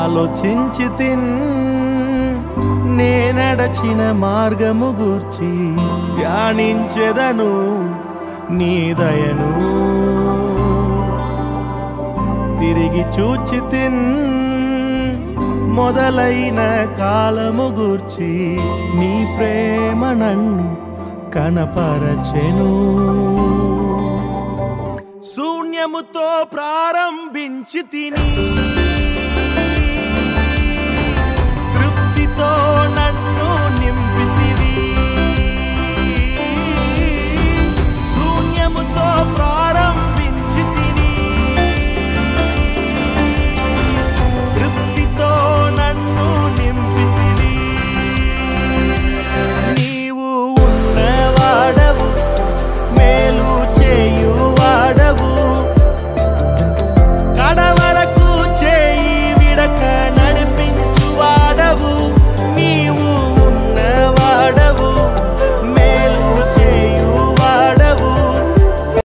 ఆలోచించి నేనడచిన మార్గము గూర్చి ధ్యానించెదను నీ దయను తిరిగి చూచి మొదలైన కాలము గూర్చి నీ ప్రేమ నన్ను కనపరచెను శూన్యముతో ప్రారంభించి తిని